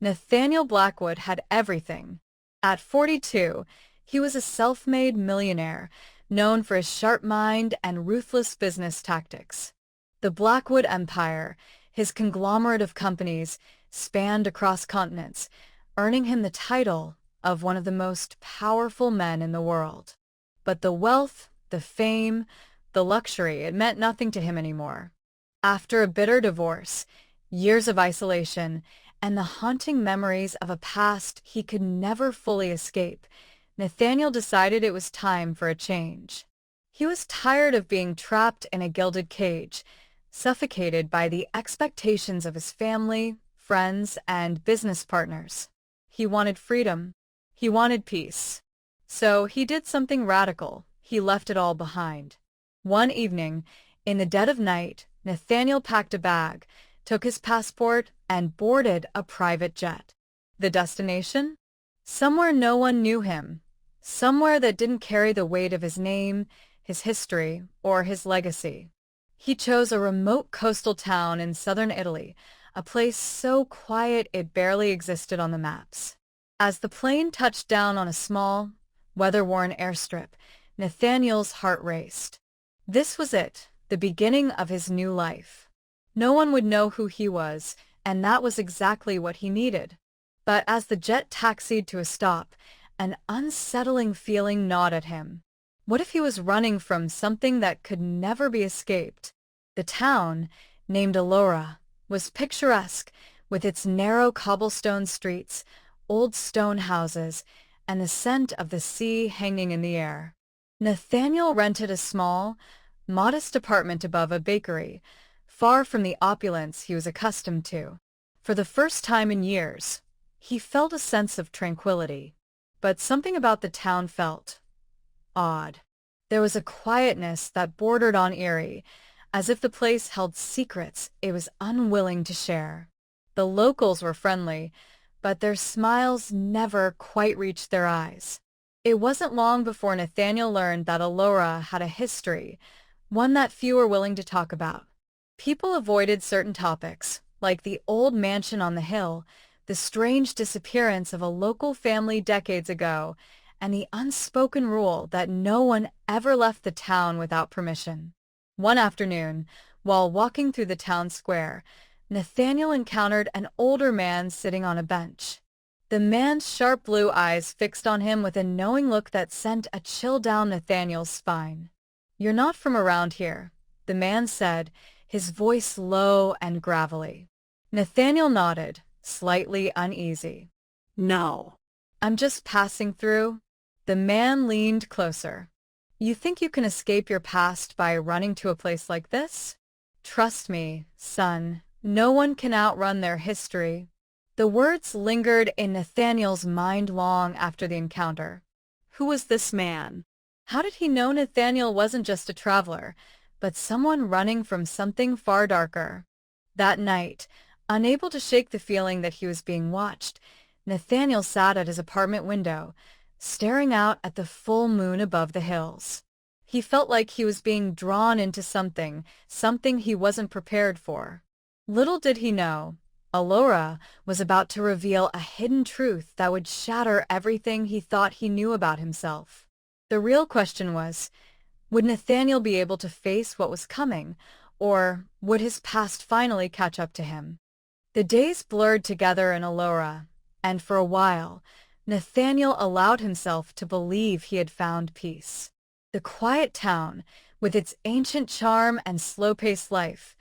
Nathaniel Blackwood had everything. At 42, he was a self-made millionaire, known for his sharp mind and ruthless business tactics. The Blackwood Empire, his conglomerate of companies, spanned across continents, earning him the title of one of the most powerful men in the world. But the wealth, the fame, the luxury, it meant nothing to him anymore. After a bitter divorce, years of isolation, and the haunting memories of a past he could never fully escape, Nathaniel decided it was time for a change. He was tired of being trapped in a gilded cage, suffocated by the expectations of his family, friends, and business partners. He wanted freedom. He wanted peace. So he did something radical. He left it all behind. One evening, in the dead of night, Nathaniel packed a bag, took his passport, and boarded a private jet. The destination? Somewhere no one knew him. Somewhere that didn't carry the weight of his name, his history, or his legacy. He chose a remote coastal town in southern Italy, a place so quiet it barely existed on the maps. As the plane touched down on a small, weather-worn airstrip, Nathaniel's heart raced. This was it, the beginning of his new life. No one would know who he was, and that was exactly what he needed. But as the jet taxied to a stop, an unsettling feeling gnawed at him. What if he was running from something that could never be escaped? The town, named Allora, was picturesque, with its narrow cobblestone streets, old stone houses, and the scent of the sea hanging in the air. Nathaniel rented a small, modest apartment above a bakery, far from the opulence he was accustomed to. For the first time in years, he felt a sense of tranquility. But something about the town felt odd. There was a quietness that bordered on eerie, as if the place held secrets it was unwilling to share. The locals were friendly, but their smiles never quite reached their eyes. It wasn't long before Nathaniel learned that Allora had a history, one that few were willing to talk about. People avoided certain topics, like the old mansion on the hill, the strange disappearance of a local family decades ago, and the unspoken rule that no one ever left the town without permission. One afternoon, while walking through the town square, Nathaniel encountered an older man sitting on a bench. The man's sharp blue eyes fixed on him with a knowing look that sent a chill down Nathaniel's spine. "You're not from around here," the man said, his voice low and gravelly. Nathaniel nodded, slightly uneasy. No. "I'm just passing through." The man leaned closer. "You think you can escape your past by running to a place like this? Trust me, son, no one can outrun their history." The words lingered in Nathaniel's mind long after the encounter. Who was this man? How did he know Nathaniel wasn't just a traveler, but someone running from something far darker? That night, unable to shake the feeling that he was being watched, Nathaniel sat at his apartment window, staring out at the full moon above the hills. He felt like he was being drawn into something he wasn't prepared for. Little did he know, Allora was about to reveal a hidden truth that would shatter everything he thought he knew about himself. The real question was, would Nathaniel be able to face what was coming, or would his past finally catch up to him? The days blurred together in Allora, and for a while, Nathaniel allowed himself to believe he had found peace. The quiet town, with its ancient charm and slow-paced life,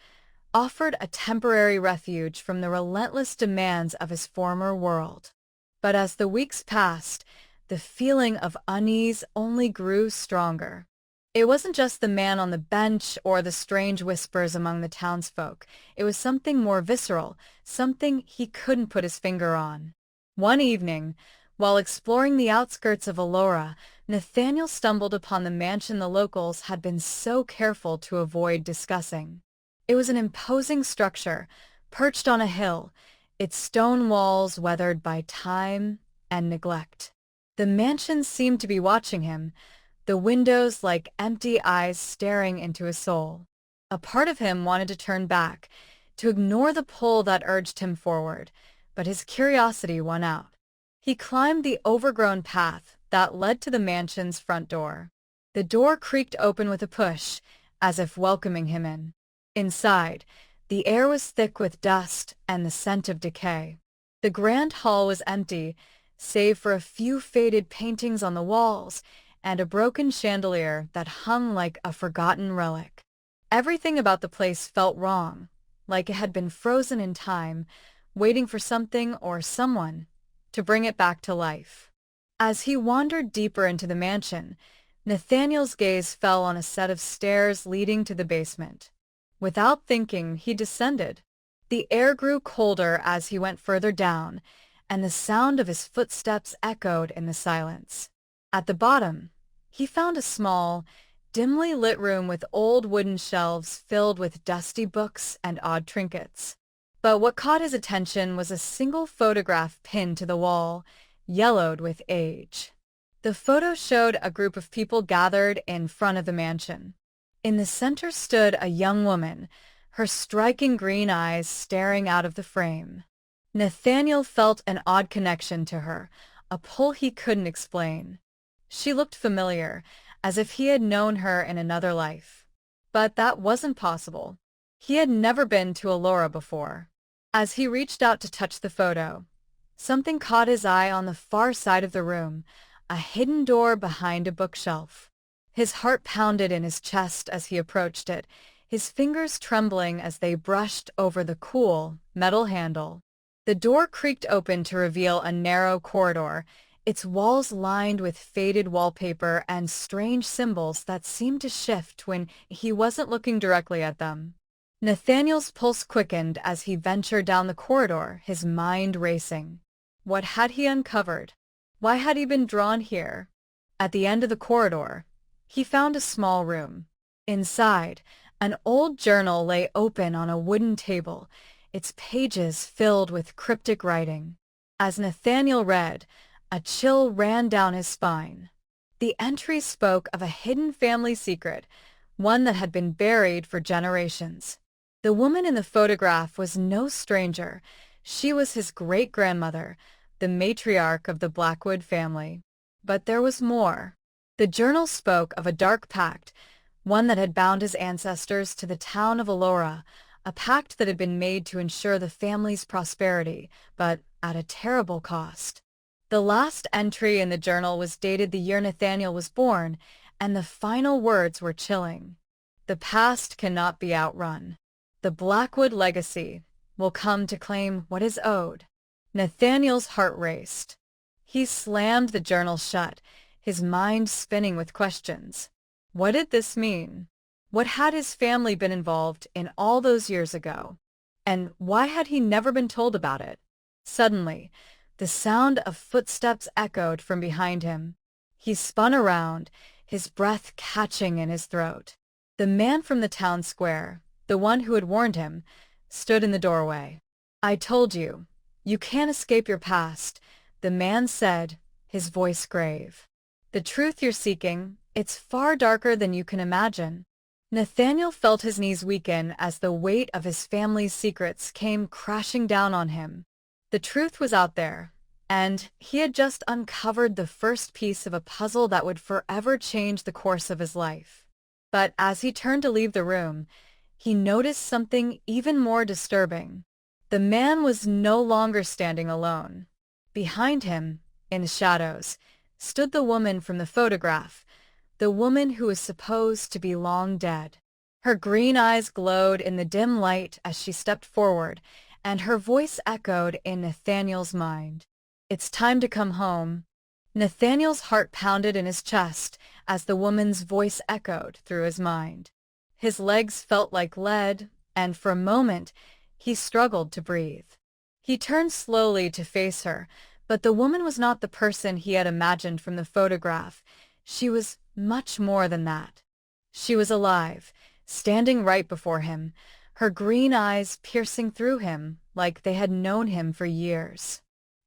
offered a temporary refuge from the relentless demands of his former world. But as the weeks passed, the feeling of unease only grew stronger. It wasn't just the man on the bench or the strange whispers among the townsfolk. It was something more visceral, something he couldn't put his finger on. One evening, while exploring the outskirts of Allora, Nathaniel stumbled upon the mansion the locals had been so careful to avoid discussing. It was an imposing structure, perched on a hill, its stone walls weathered by time and neglect. The mansion seemed to be watching him, the windows like empty eyes staring into his soul. A part of him wanted to turn back, to ignore the pull that urged him forward, but his curiosity won out. He climbed the overgrown path that led to the mansion's front door. The door creaked open with a push, as if welcoming him in. Inside, the air was thick with dust and the scent of decay. The grand hall was empty, save for a few faded paintings on the walls and a broken chandelier that hung like a forgotten relic. Everything about the place felt wrong, like it had been frozen in time, waiting for something or someone to bring it back to life. As he wandered deeper into the mansion, Nathaniel's gaze fell on a set of stairs leading to the basement. Without thinking, he descended. The air grew colder as he went further down, and the sound of his footsteps echoed in the silence. At the bottom, he found a small, dimly lit room with old wooden shelves filled with dusty books and odd trinkets. But what caught his attention was a single photograph pinned to the wall, yellowed with age. The photo showed a group of people gathered in front of the mansion. In the center stood a young woman, her striking green eyes staring out of the frame. Nathaniel felt an odd connection to her, a pull he couldn't explain. She looked familiar, as if he had known her in another life. But that wasn't possible. He had never been to Elora before. As he reached out to touch the photo, something caught his eye on the far side of the room, a hidden door behind a bookshelf. His heart pounded in his chest as he approached it, his fingers trembling as they brushed over the cool, metal handle. The door creaked open to reveal a narrow corridor, its walls lined with faded wallpaper and strange symbols that seemed to shift when he wasn't looking directly at them. Nathaniel's pulse quickened as he ventured down the corridor, his mind racing. What had he uncovered? Why had he been drawn here? At the end of the corridor, he found a small room. Inside, an old journal lay open on a wooden table, its pages filled with cryptic writing. As Nathaniel read, a chill ran down his spine. The entry spoke of a hidden family secret, one that had been buried for generations. The woman in the photograph was no stranger. She was his great-grandmother, the matriarch of the Blackwood family. But there was more. The journal spoke of a dark pact, one that had bound his ancestors to the town of Elora, a pact that had been made to ensure the family's prosperity, but at a terrible cost. The last entry in the journal was dated the year Nathaniel was born, and the final words were chilling. The past cannot be outrun. The Blackwood legacy will come to claim what is owed. Nathaniel's heart raced. He slammed the journal shut, his mind spinning with questions. What did this mean? What had his family been involved in all those years ago? And why had he never been told about it? Suddenly, the sound of footsteps echoed from behind him. He spun around, his breath catching in his throat. The man from the town square, the one who had warned him, stood in the doorway. "I told you, you can't escape your past," the man said, his voice grave. "The truth you're seeking, it's far darker than you can imagine." Nathaniel felt his knees weaken as the weight of his family's secrets came crashing down on him. The truth was out there, and he had just uncovered the first piece of a puzzle that would forever change the course of his life. But as he turned to leave the room, he noticed something even more disturbing. The man was no longer standing alone. Behind him, in the shadows, stood the woman from the photograph, the woman who was supposed to be long dead. Her green eyes glowed in the dim light as she stepped forward, and her voice echoed in Nathaniel's mind. "It's time to come home." Nathaniel's heart pounded in his chest as the woman's voice echoed through his mind. His legs felt like lead, and for a moment, he struggled to breathe. He turned slowly to face her, but the woman was not the person he had imagined from the photograph. She was much more than that. She was alive, standing right before him, her green eyes piercing through him like they had known him for years.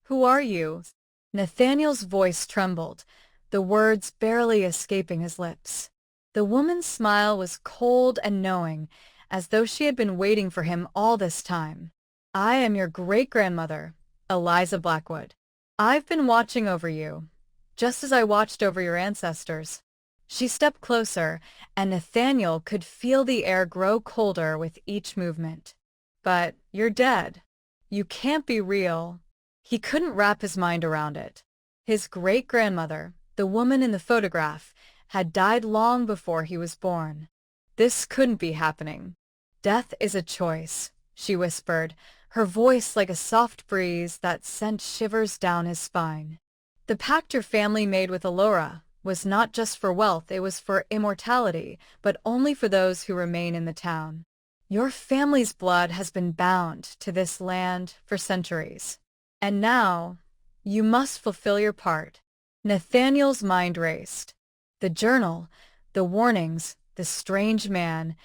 "Who are you?" Nathaniel's voice trembled, the words barely escaping his lips. The woman's smile was cold and knowing, as though she had been waiting for him all this time. "I am your great-grandmother, Eliza Blackwood. I've been watching over you, just as I watched over your ancestors. She stepped closer, and Nathaniel could feel the air grow colder with each movement. But you're dead. You can't be real. He couldn't wrap his mind around it. His great-grandmother, the woman in the photograph, had died long before he was born. This couldn't be happening. Death is a choice, she whispered, her voice like a soft breeze that sent shivers down his spine. The pact your family made with Allura was not just for wealth, it was for immortality, but only for those who remain in the town. Your family's blood has been bound to this land for centuries. And now, you must fulfill your part. Nathaniel's mind raced. The journal, the warnings, the strange man,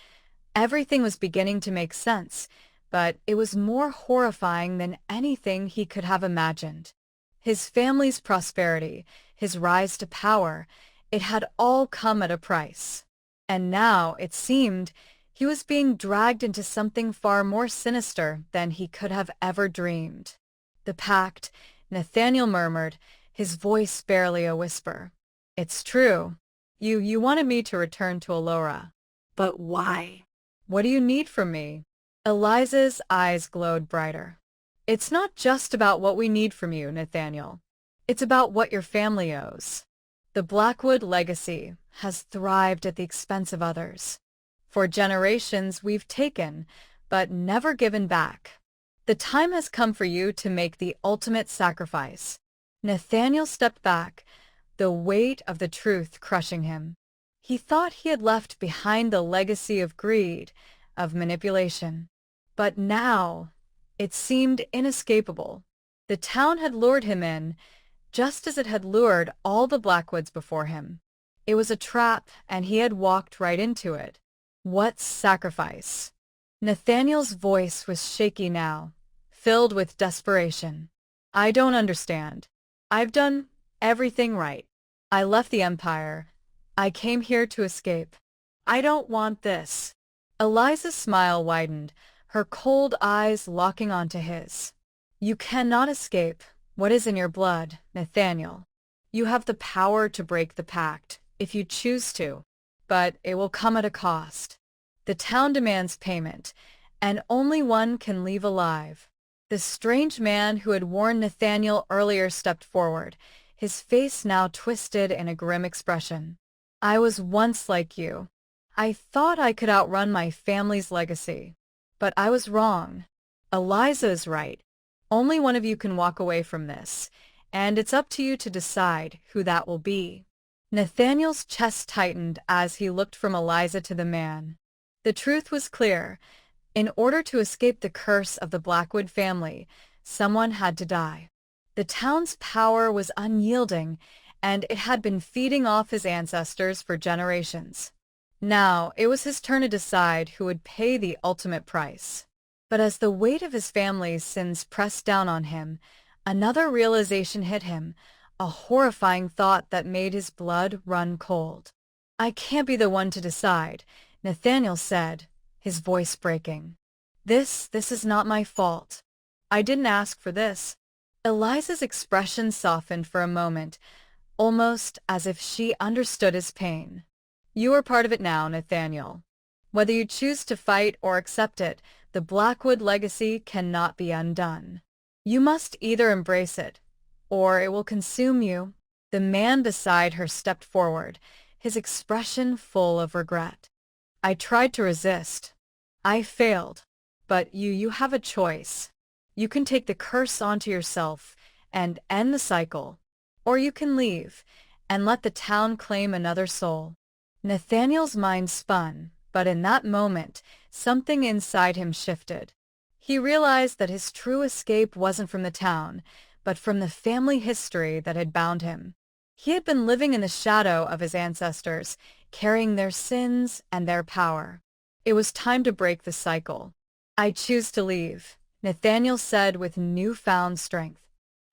everything was beginning to make sense, but it was more horrifying than anything he could have imagined. His family's prosperity, his rise to power, it had all come at a price. And now, it seemed, he was being dragged into something far more sinister than he could have ever dreamed. The pact, Nathaniel murmured, his voice barely a whisper. It's true. You wanted me to return to Allura. But why? What do you need from me? Eliza's eyes glowed brighter. It's not just about what we need from you, Nathaniel. It's about what your family owes. The Blackwood legacy has thrived at the expense of others. For generations we've taken, but never given back. The time has come for you to make the ultimate sacrifice. Nathaniel stepped back, the weight of the truth crushing him. He thought he had left behind the legacy of greed, of manipulation. But now, it seemed inescapable. The town had lured him in, just as it had lured all the Blackwoods before him. It was a trap, and he had walked right into it. What sacrifice? Nathaniel's voice was shaky now, filled with desperation. I don't understand. I've done everything right. I left the Empire. I came here to escape. I don't want this. Eliza's smile widened, her cold eyes locking onto his. You cannot escape what is in your blood, Nathaniel. You have the power to break the pact, if you choose to, but it will come at a cost. The town demands payment, and only one can leave alive. The strange man who had warned Nathaniel earlier stepped forward, his face now twisted in a grim expression. I was once like you. I thought I could outrun my family's legacy. But I was wrong. Eliza is right. Only one of you can walk away from this, and it's up to you to decide who that will be. Nathaniel's chest tightened as he looked from Eliza to the man. The truth was clear. In order to escape the curse of the Blackwood family, someone had to die. The town's power was unyielding, and it had been feeding off his ancestors for generations. Now, it was his turn to decide who would pay the ultimate price. But as the weight of his family's sins pressed down on him, another realization hit him, a horrifying thought that made his blood run cold. I can't be the one to decide, Nathaniel said, his voice breaking. This is not my fault. I didn't ask for this. Eliza's expression softened for a moment, almost as if she understood his pain. You are part of it now, Nathaniel. Whether you choose to fight or accept it, the Blackwood legacy cannot be undone. You must either embrace it, or it will consume you. The man beside her stepped forward, his expression full of regret. I tried to resist. I failed. But you have a choice. You can take the curse onto yourself and end the cycle, or you can leave and let the town claim another soul. Nathaniel's mind spun, but in that moment, something inside him shifted. He realized that his true escape wasn't from the town, but from the family history that had bound him. He had been living in the shadow of his ancestors, carrying their sins and their power. It was time to break the cycle. I choose to leave, Nathaniel said with newfound strength.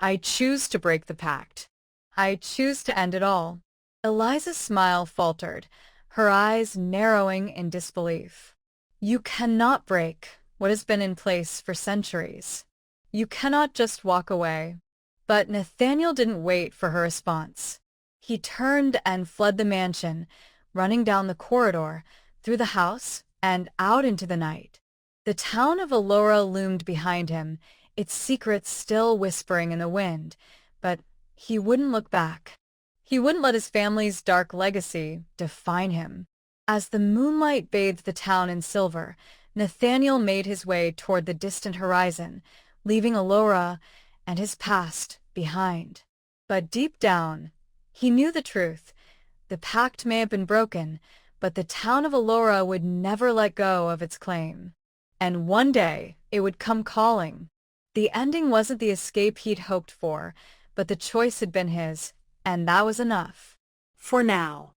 I choose to break the pact. I choose to end it all. Eliza's smile faltered, her eyes narrowing in disbelief. You cannot break what has been in place for centuries. You cannot just walk away. But Nathaniel didn't wait for her response. He turned and fled the mansion, running down the corridor, through the house, and out into the night. The town of Allura loomed behind him, its secrets still whispering in the wind, but he wouldn't look back. He wouldn't let his family's dark legacy define him. As the moonlight bathed the town in silver, Nathaniel made his way toward the distant horizon, leaving Allura and his past behind. But deep down, he knew the truth. The pact may have been broken, but the town of Allura would never let go of its claim. And one day, it would come calling. The ending wasn't the escape he'd hoped for, but the choice had been his, and that was enough. For now.